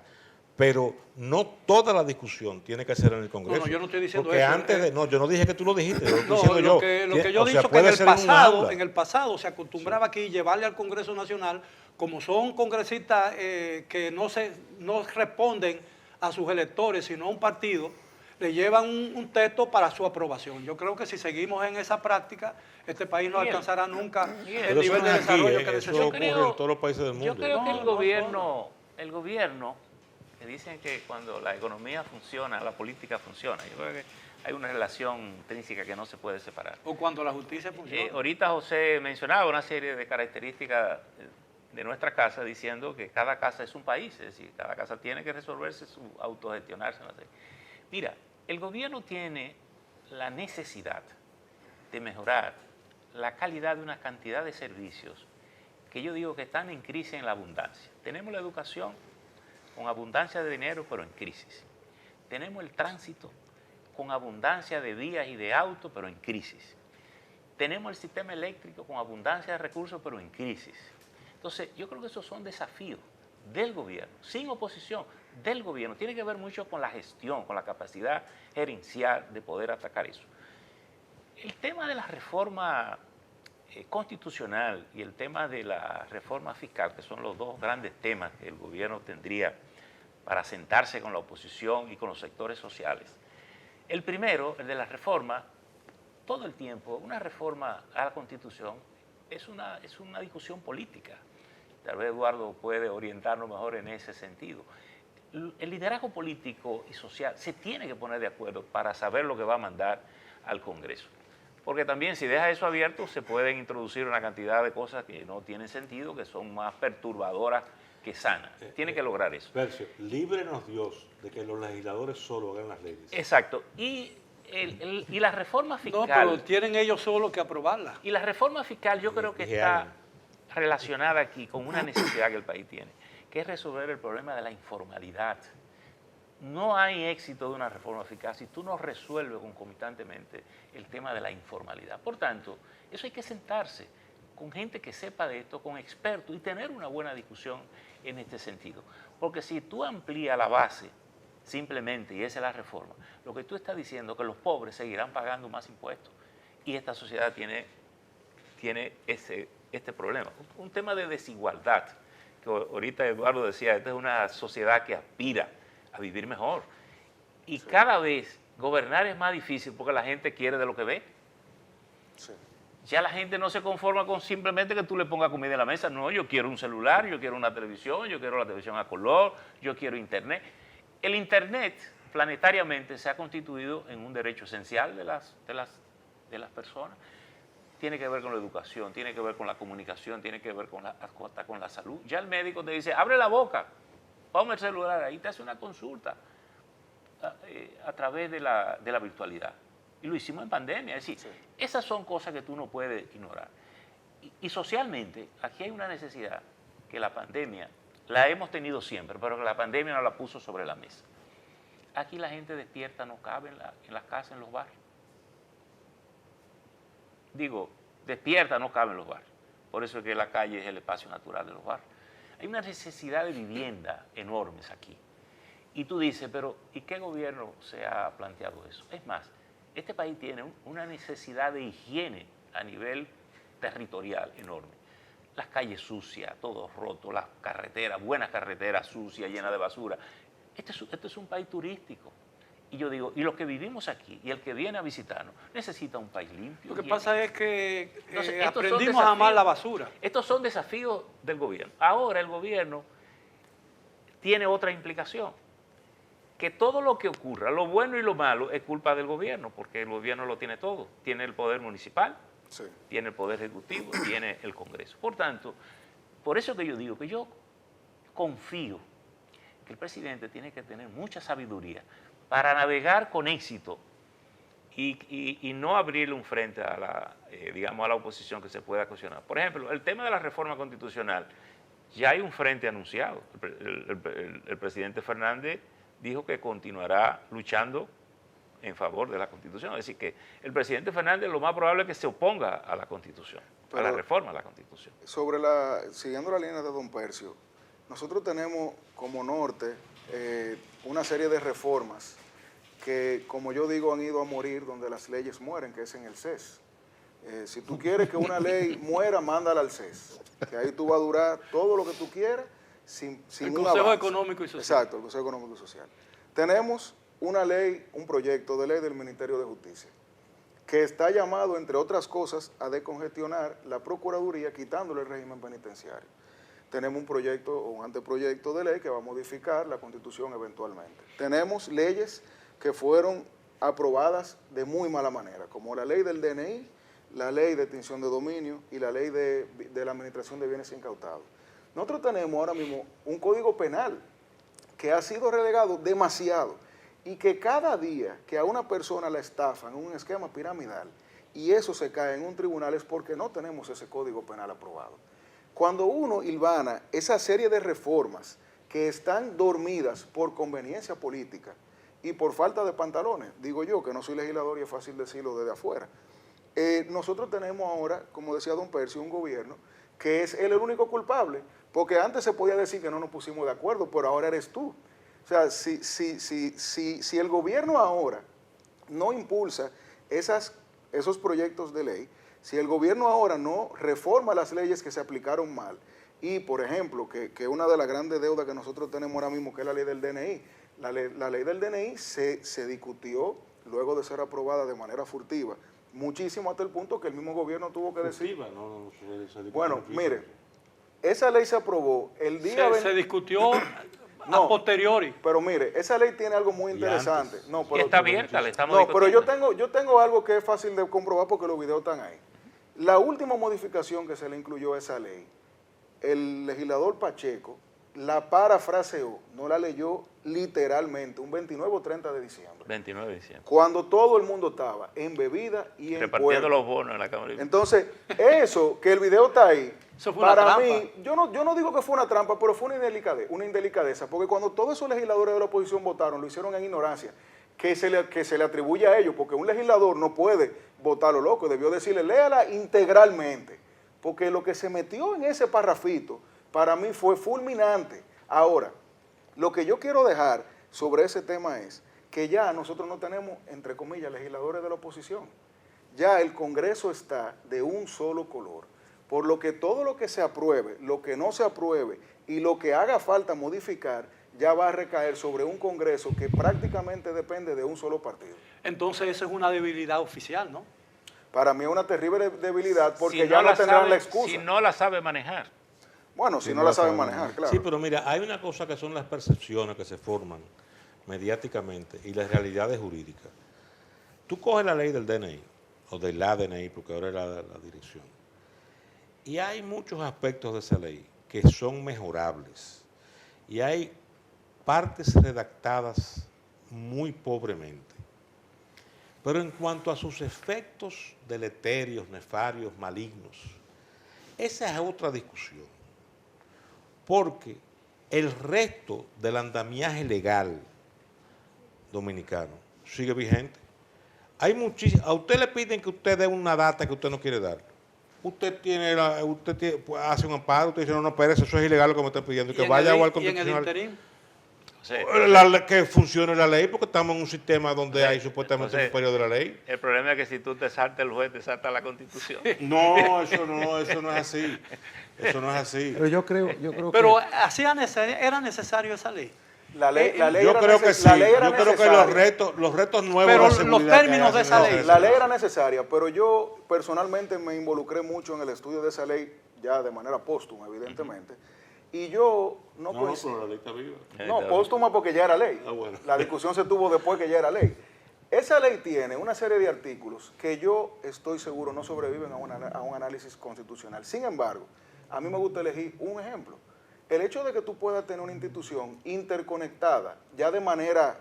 pero no toda la discusión tiene que ser en el Congreso. No, yo no estoy diciendo porque eso. Antes yo no dije que tú lo dijiste, yo lo estoy No, diciendo lo yo. que yo he O sea, dicho que puede ser un aula. en el pasado se acostumbraba aquí llevarle al Congreso Nacional, como son congresistas que no responden a sus electores, sino a un partido, le llevan un texto para su aprobación. Yo creo que si seguimos en esa práctica, este país no Miguel, alcanzará nunca Miguel, el Pero eso nivel no de es aquí, desarrollo que eso necesita. ocurre en todos los países del mundo. Yo creo que No, el gobierno, que dicen que cuando la economía funciona, la política funciona. Yo creo que hay una relación intrínseca que no se puede separar. O cuando la justicia funciona. Ahorita José mencionaba una serie de características de nuestra casa diciendo que cada casa es un país, es decir, cada casa tiene que resolverse, autogestionarse. No sé. Mira, el gobierno tiene la necesidad de mejorar la calidad de una cantidad de servicios que yo digo que están en crisis en la abundancia. Tenemos la educación con abundancia de dinero, pero en crisis. Tenemos el tránsito con abundancia de vías y de autos, pero en crisis. Tenemos el sistema eléctrico con abundancia de recursos, pero en crisis. Entonces, yo creo que esos son desafíos del gobierno, sin oposición, del gobierno. Tiene que ver mucho con la gestión, con la capacidad gerencial de poder atacar eso. El tema de la reforma constitucional y el tema de la reforma fiscal, que son los dos grandes temas que el gobierno tendría para sentarse con la oposición y con los sectores sociales. El primero, el de la reforma, todo el tiempo, una reforma a la Constitución es una discusión política. Tal vez Eduardo puede orientarnos mejor en ese sentido. El liderazgo político y social se tiene que poner de acuerdo para saber lo que va a mandar al Congreso. Porque también si deja eso abierto se pueden introducir una cantidad de cosas que no tienen sentido, que son más perturbadoras que sanas. Tiene que lograr eso. Percio, líbrenos Dios de que los legisladores solo hagan las leyes. Exacto. Y la reforma fiscal... No, pero tienen ellos solo que aprobarla. Y la reforma fiscal yo creo que está relacionada aquí con una necesidad que el país tiene, que es resolver el problema de la informalidad. No hay éxito de una reforma fiscal si tú no resuelves concomitantemente el tema de la informalidad. Por tanto, eso hay que sentarse con gente que sepa de esto, con expertos, y tener una buena discusión en este sentido. Porque si tú amplías la base simplemente, y esa es la reforma, lo que tú estás diciendo es que los pobres seguirán pagando más impuestos. Y esta sociedad tiene este problema. Un tema de desigualdad, que ahorita Eduardo decía, esta es una sociedad que aspira a vivir mejor. Y cada vez gobernar es más difícil porque la gente quiere de lo que ve. Sí. Ya la gente no se conforma con simplemente que tú le pongas comida en la mesa. No, yo quiero un celular, yo quiero una televisión, yo quiero la televisión a color, yo quiero internet. El internet planetariamente se ha constituido en un derecho esencial de las personas. tiene que ver con la educación, tiene que ver con la comunicación, tiene que ver hasta con la salud. Ya el médico te dice, abre la boca, ponme el celular, ahí te hace una consulta a través de la virtualidad. Y lo hicimos en pandemia. Es decir, esas son cosas que tú no puedes ignorar. Y socialmente, aquí hay una necesidad que la pandemia, la hemos tenido siempre, pero que la pandemia no la puso sobre la mesa. Aquí la gente despierta no cabe en las casas, en los barrios. Digo, despierta no cabe en los barrios. Por eso es que la calle es el espacio natural de los barrios. Hay una necesidad de vivienda enormes aquí. Y tú dices, pero ¿y qué gobierno se ha planteado eso? Es más, este país tiene una necesidad de higiene a nivel territorial enorme. Las calles sucias, todo roto, las carreteras, buenas carreteras sucias, llenas de basura. Este es un país turístico. Y yo digo, y los que vivimos aquí, y el que viene a visitarnos, necesita un país limpio. Lo que pasa es que Entonces, aprendimos a amar la basura. Estos son desafíos del gobierno. Ahora el gobierno tiene otra implicación, que todo lo que ocurra, lo bueno y lo malo, es culpa del gobierno, porque el gobierno lo tiene todo. Tiene el poder municipal, tiene el poder ejecutivo, tiene el Congreso. Por tanto, por eso que yo digo que yo confío que el presidente tiene que tener mucha sabiduría para navegar con éxito y no abrirle un frente a la oposición que se pueda cuestionar. Por ejemplo, el tema de la reforma constitucional, ya hay un frente anunciado. El presidente Fernández dijo que continuará luchando en favor de la Constitución. Es decir, que el presidente Fernández lo más probable es que se oponga a la Constitución, a la reforma a la Constitución. Siguiendo la línea de don Percio, nosotros tenemos como norte una serie de reformas que, como yo digo, han ido a morir donde las leyes mueren, que es en el CES. Si tú quieres que una ley muera, mándala al CES, que ahí tú vas a durar todo lo que tú quieras sin el un Consejo avance. Económico y Social. Exacto, el Consejo Económico y Social. Tenemos una ley, un proyecto de ley del Ministerio de Justicia, que está llamado, entre otras cosas, a descongestionar la Procuraduría quitándole el régimen penitenciario. Tenemos un proyecto o un anteproyecto de ley que va a modificar la Constitución eventualmente. Tenemos leyes que fueron aprobadas de muy mala manera, como la ley del DNI, la ley de extinción de dominio y la ley de la administración de bienes incautados. Nosotros tenemos ahora mismo un código penal que ha sido relegado demasiado y que cada día que a una persona la estafan en un esquema piramidal y eso se cae en un tribunal es porque no tenemos ese código penal aprobado. Cuando uno hilvana esa serie de reformas que están dormidas por conveniencia política y por falta de pantalones, digo yo que no soy legislador y es fácil decirlo desde afuera, nosotros tenemos ahora, como decía don Percio, un gobierno que es él el único culpable, porque antes se podía decir que no nos pusimos de acuerdo, pero ahora eres tú. O sea, si el gobierno ahora no impulsa esos proyectos de ley, si el gobierno ahora no reforma las leyes que se aplicaron mal, y por ejemplo, que una de las grandes deudas que nosotros tenemos ahora mismo, que es la ley del DNI, la ley del DNI se discutió luego de ser aprobada de manera furtiva, muchísimo hasta el punto que el mismo gobierno tuvo que decir... Bueno, mire, esa ley se aprobó el día... Se discutió a posteriori. Pero mire, esa ley tiene algo muy interesante. No, pero, y está abierta, le estamos discutiendo. Pero yo tengo algo que es fácil de comprobar porque los videos están ahí. La última modificación que se le incluyó a esa ley, el legislador Pacheco la parafraseó, no la leyó literalmente, un 29 o 30 de diciembre. 29 de diciembre. Cuando todo el mundo estaba en bebida y en repartiendo los bonos en la Cámara. Entonces, eso, que el video está ahí, eso fue para una mí, yo no digo que fue una trampa, pero fue una indelicadeza, porque cuando todos esos legisladores de la oposición votaron, lo hicieron en ignorancia, que se le atribuye a ellos, porque un legislador no puede votar lo loco, debió decirle, léala integralmente, porque lo que se metió en ese parrafito, para mí fue fulminante. Ahora, lo que yo quiero dejar sobre ese tema es que ya nosotros no tenemos, entre comillas, legisladores de la oposición. Ya el Congreso está de un solo color, por lo que todo lo que se apruebe, lo que no se apruebe y lo que haga falta modificar, ya va a recaer sobre un Congreso que prácticamente depende de un solo partido. Entonces esa es una debilidad oficial, ¿no? Para mí es una terrible debilidad porque si ya no tendrán sabe, la excusa. Si no la sabe manejar. Bueno, si no la saben manejar, claro. Sí, pero mira, hay una cosa que son las percepciones que se forman mediáticamente y las realidades jurídicas. Tú coges la ley del DNI, o de la DNI, porque ahora es la dirección. Y hay muchos aspectos de esa ley que son mejorables. Y hay partes redactadas muy pobremente. Pero en cuanto a sus efectos deleterios, nefarios, malignos, esa es otra discusión. Porque el resto del andamiaje legal dominicano sigue vigente. Hay a usted le piden que usted dé una data que usted no quiere dar. Pues, hace un amparo, usted dice, no, espérese, eso es ilegal lo que me están pidiendo, que vaya al constitucional. ¿Y en el interín? Que funcione la ley, porque estamos en un sistema donde hay supuestamente un periodo de la ley. El problema es que si tú te saltas el juez, te salta la Constitución. No, eso no es así. Eso no es así. Pero yo creo Pero que... ¿era necesario esa ley? La ley Yo era creo que sí. la ley era Yo creo que necesaria. los retos nuevos Pero de seguridad los términos de esa ley. La ley era necesaria, pero yo personalmente me involucré mucho en el estudio de esa ley, ya de manera póstuma, evidentemente. Y yo no coincido. pero la ley está viva. No, póstuma porque ya era ley. Ah, bueno. La discusión se tuvo después que ya era ley. Esa ley tiene una serie de artículos que yo estoy seguro no sobreviven a un análisis constitucional. Sin embargo, a mí me gusta elegir un ejemplo. El hecho de que tú puedas tener una institución interconectada ya de manera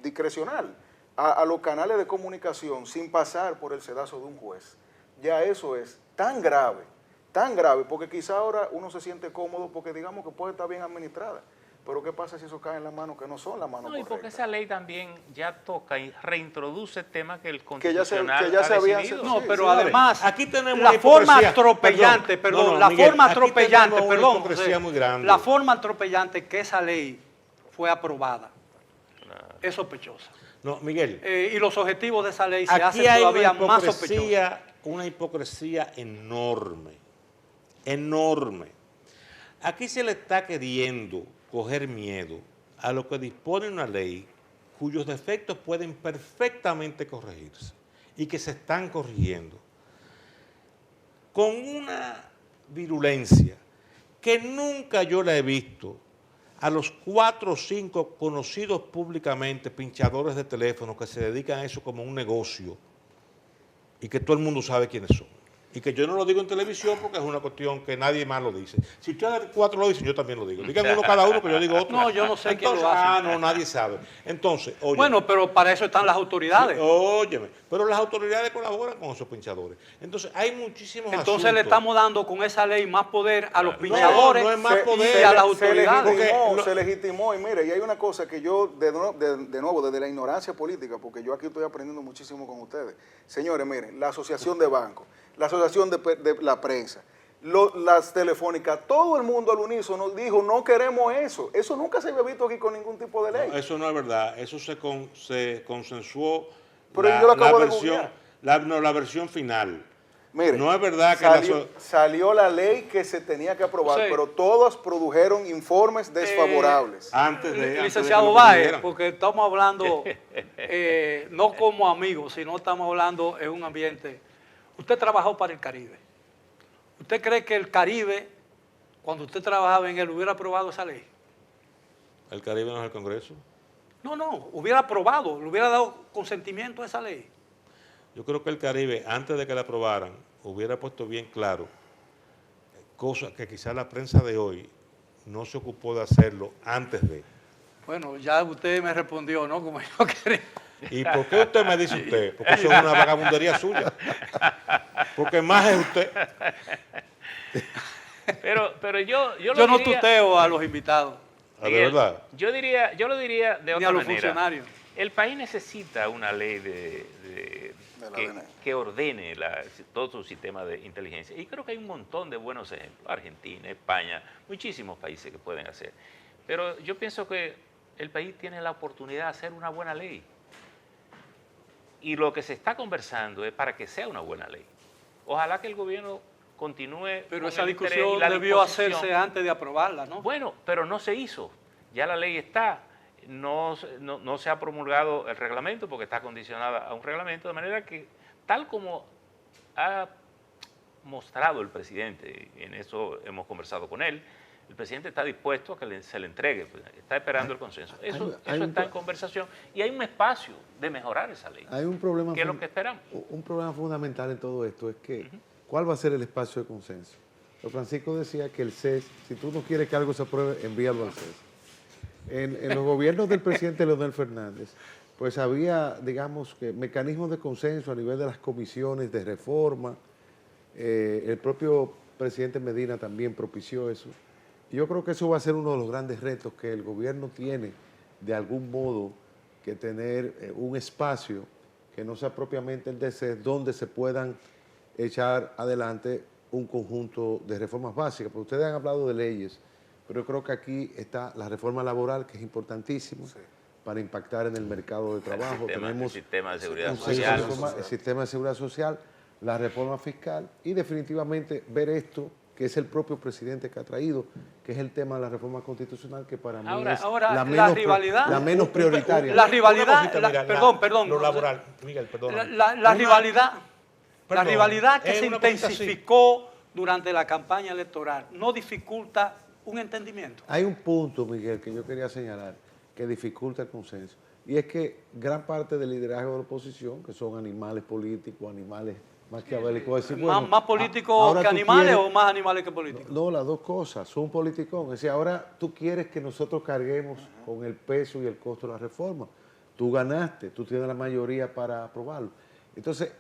discrecional a los canales de comunicación sin pasar por el sedazo de un juez, ya eso es tan grave, porque quizá ahora uno se siente cómodo porque digamos que puede estar bien administrada. Pero ¿qué pasa si eso cae en las manos que no son las manos No, y porque correctas? esa ley también ya toca y reintroduce temas que el Que ya se constitucional ha decidido. decidido. No, Sí, pero sí, además, aquí tenemos la una forma hipocresía. atropellante, Perdón, la Miguel, forma aquí atropellante, tenemos una perdón, hipocresía muy grande. la forma atropellante que esa ley fue aprobada es sospechosa. No, Miguel, Y los objetivos de esa ley se hacen aquí hay todavía más sospechosos. una hipocresía enorme, enorme. Aquí se le está queriendo coger miedo a lo que dispone una ley cuyos defectos pueden perfectamente corregirse y que se están corrigiendo con una virulencia que nunca yo la he visto a los 4 o 5 conocidos públicamente pinchadores de teléfono que se dedican a eso como un negocio y que todo el mundo sabe quiénes son. Y que yo no lo digo en televisión porque es una cuestión que nadie más lo dice. Si ustedes 4 lo dicen, yo también lo digo. Digan uno cada uno que yo digo otro. No, yo no sé quién lo hace. Ah, no, nadie sabe. Entonces, oye. Bueno, pero para eso están las autoridades. Óyeme, pero las autoridades colaboran con esos pinchadores. Entonces, hay muchísimos Entonces asuntos. le estamos dando con esa ley más poder a los pinchadores no es más poder. y a las autoridades. Se legitimó, y mire, y hay una cosa que yo, de nuevo, desde la ignorancia política, porque yo aquí estoy aprendiendo muchísimo con ustedes. Señores, miren, la asociación de bancos, la asociación de la prensa, las telefónicas, todo el mundo al unísono dijo, no queremos eso. Eso nunca se había visto aquí con ningún tipo de ley. No, eso no es verdad. Eso se consensuó Pero yo lo acabo de versión, googlear. la versión final. Mire, no es verdad que salió la ley que se tenía que aprobar, Sí. pero todas produjeron informes desfavorables. antes de Licenciado que lo Báez, prohibieran. porque estamos hablando no como amigos, sino estamos hablando en un ambiente. Usted trabajó para el Caribe. ¿Usted cree que el Caribe, cuando usted trabajaba en él, hubiera aprobado esa ley? ¿El Caribe no es el Congreso? No, hubiera aprobado, le hubiera dado consentimiento a esa ley. Yo creo que el Caribe, antes de que la aprobaran, hubiera puesto bien claro cosas que quizás la prensa de hoy no se ocupó de hacerlo antes de. Bueno, ya usted me respondió, ¿no? Como yo quería. ¿Y por qué usted me dice usted? Porque eso es una vagabundería suya. Porque más es usted. Pero yo Yo lo no diría, tuteo a los invitados, ¿De Miguel, verdad? yo lo diría de ni otra a los manera. funcionarios. El país necesita una ley la que, DNI. que ordene todo su sistema de inteligencia. Y creo que hay un montón de buenos ejemplos. Argentina, España, muchísimos países que pueden hacer. Pero yo pienso que el país tiene la oportunidad de hacer una buena ley. Y lo que se está conversando es para que sea una buena ley. Ojalá que el gobierno continúe Pero con esa el interés y discusión la debió disposición. hacerse antes de aprobarla, ¿no? Bueno, pero no se hizo. Ya la ley está. No se ha promulgado el reglamento porque está condicionada a un reglamento, de manera que, tal como ha mostrado el presidente, en eso hemos conversado con él, el presidente está dispuesto a que se le entregue, pues, está esperando el consenso. Eso hay un está en conversación y hay un espacio de mejorar esa ley. Hay un problema, ¿Qué es lo que esperamos? un problema fundamental en todo esto es que, ¿cuál va a ser el espacio de consenso? Don Francisco decía que el CES, si tú no quieres que algo se apruebe, envíalo al CES. En los gobiernos del presidente Leonel Fernández, pues había, digamos, que mecanismos de consenso a nivel de las comisiones de reforma. El propio presidente Medina también propició eso. Y yo creo que eso va a ser uno de los grandes retos que el gobierno tiene, de algún modo, que tener un espacio que no sea propiamente el de CES, donde se puedan echar adelante un conjunto de reformas básicas. Porque ustedes han hablado de leyes, pero yo creo que aquí está la reforma laboral, que es importantísimo para impactar en el mercado de trabajo. El sistema de seguridad un social. el sistema de seguridad social, la reforma fiscal y definitivamente ver esto, que es el propio presidente que ha traído, que es el tema de la reforma constitucional, que para mí es ahora, la menos prioritaria. La rivalidad, perdón. Lo laboral, Miguel, perdón. La rivalidad que es se una cosita así. intensificó durante la campaña electoral no dificulta un entendimiento. Hay un punto, Miguel, que yo quería señalar, que dificulta el consenso, y es que gran parte del liderazgo de la oposición, que son animales políticos, animales maquiavélicos, decir, bueno, ¿Más políticos ahora que tú animales quieres- o más animales que políticos? No, las dos cosas, son politicón. Es decir, ahora tú quieres que nosotros carguemos con el peso y el costo de la reforma. Tú ganaste, tú tienes la mayoría para aprobarlo. Entonces,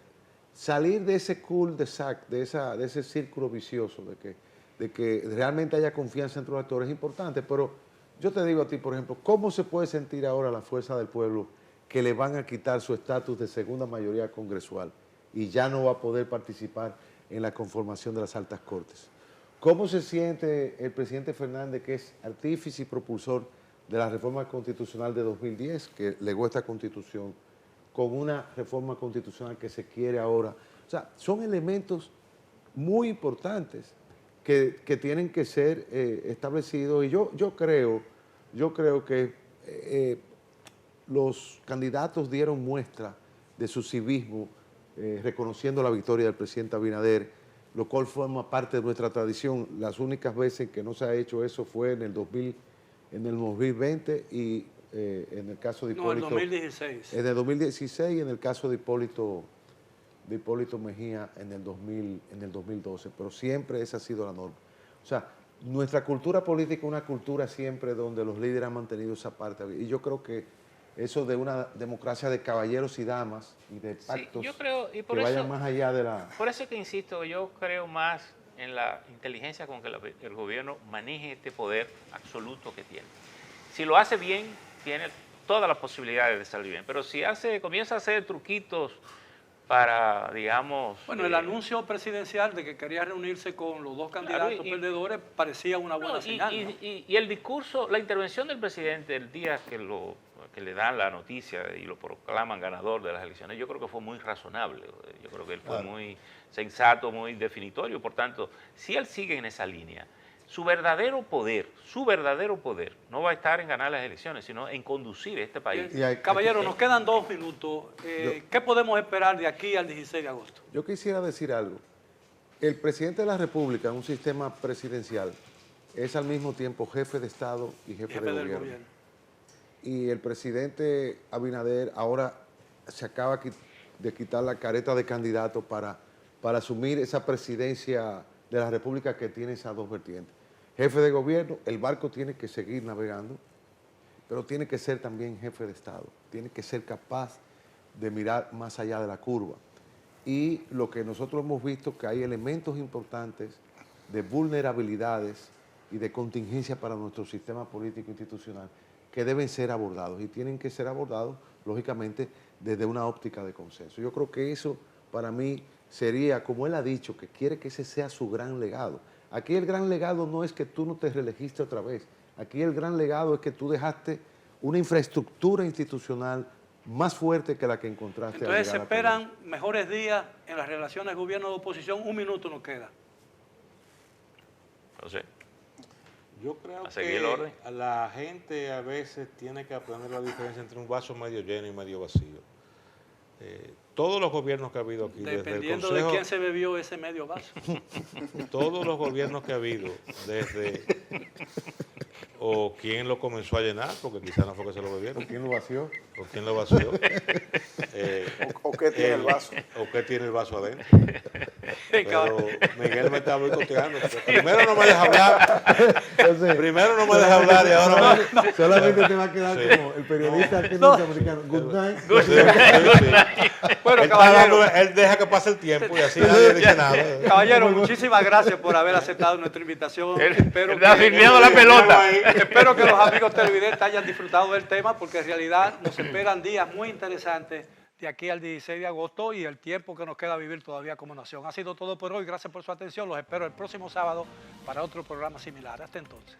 salir de ese cul-de-sac, de ese círculo vicioso, de que realmente haya confianza entre los actores es importante, pero yo te digo a ti, por ejemplo, ¿cómo se puede sentir ahora la fuerza del pueblo que le van a quitar su estatus de segunda mayoría congresual y ya no va a poder participar en la conformación de las altas cortes? ¿Cómo se siente el presidente Fernández, que es artífice y propulsor de la reforma constitucional de 2010, que legó esta constitución, con una reforma constitucional que se quiere ahora? O sea, son elementos muy importantes que tienen que ser establecidos, y yo creo que los candidatos dieron muestra de su civismo, reconociendo la victoria del presidente Abinader, lo cual forma parte de nuestra tradición. Las únicas veces que no se ha hecho eso fue en el 2020 y en el caso de Hipólito. No, en 2016. En el 2016 y en el caso de Hipólito Mejía en el 2012, pero siempre esa ha sido la norma. O sea, nuestra cultura política es una cultura siempre donde los líderes han mantenido esa parte, y yo creo que eso de una democracia de caballeros y damas y de pactos, yo creo, y por que eso, vayan más allá de la... Por eso que insisto, yo creo más en la inteligencia con que el gobierno maneje este poder absoluto que tiene. Si lo hace bien, tiene todas las posibilidades de salir bien, pero si comienza a hacer truquitos para, digamos... Bueno, el anuncio presidencial de que quería reunirse con los dos candidatos perdedores parecía una buena señal, ¿no? Y el discurso, la intervención del presidente el día que le dan la noticia y lo proclaman ganador de las elecciones, yo creo que fue muy razonable. Yo creo que él fue muy sensato, muy definitorio. Por tanto, si él sigue en esa línea, su verdadero poder no va a estar en ganar las elecciones, sino en conducir este país. Caballero, nos quedan 2 minutos. ¿Qué podemos esperar de aquí al 16 de agosto? Yo quisiera decir algo. El presidente de la República, en un sistema presidencial, es al mismo tiempo jefe de Estado y jefe de gobierno. Y el presidente Abinader ahora se acaba de quitar la careta de candidato para asumir esa presidencia de la República, que tiene esas dos vertientes. Jefe de gobierno, el barco tiene que seguir navegando, pero tiene que ser también jefe de Estado, tiene que ser capaz de mirar más allá de la curva. Y lo que nosotros hemos visto, que hay elementos importantes de vulnerabilidades y de contingencia para nuestro sistema político institucional que deben ser abordados, y tienen que ser abordados, lógicamente, desde una óptica de consenso. Yo creo que eso, para mí, sería, como él ha dicho, que quiere que ese sea su gran legado. Aquí el gran legado no es que tú no te reelegiste otra vez. Aquí el gran legado es que tú dejaste una infraestructura institucional más fuerte que la que encontraste. Entonces se esperan mejores días en las relaciones gobierno-oposición. 1 minuto nos queda. No sé. Yo creo seguir el orden. que la gente a veces tiene que aprender la diferencia entre un vaso medio lleno y medio vacío. Todos los gobiernos que ha habido aquí, Dependiendo desde el Consejo, de quién se bebió ese medio vaso. todos los gobiernos que ha habido, desde ¿O quién lo comenzó a llenar? Porque quizás no fue que se lo bebieron. ¿Quién lo vació? ¿O quién lo vació? ¿O qué tiene el vaso? ¿O qué tiene el vaso adentro? Sí, Pero Miguel me está boicoteando. Primero no me deja hablar. Primero no me deja hablar y ahora... Solamente te va a quedar Sí. como el periodista que norteamericano. Good night. Sí, sí. Bueno, Él, está caballero, dando- él deja que pase el tiempo y así nadie dice nada. caballero, muchísimas gracias por haber aceptado nuestra invitación. Espero Está que, firmeando la pelota. espero que los amigos televidentes hayan disfrutado del tema, porque en realidad nos esperan días muy interesantes de aquí al 16 de agosto y el tiempo que nos queda vivir todavía como nación. Ha sido todo por hoy. Gracias por su atención. Los espero el próximo sábado para otro programa similar. Hasta entonces.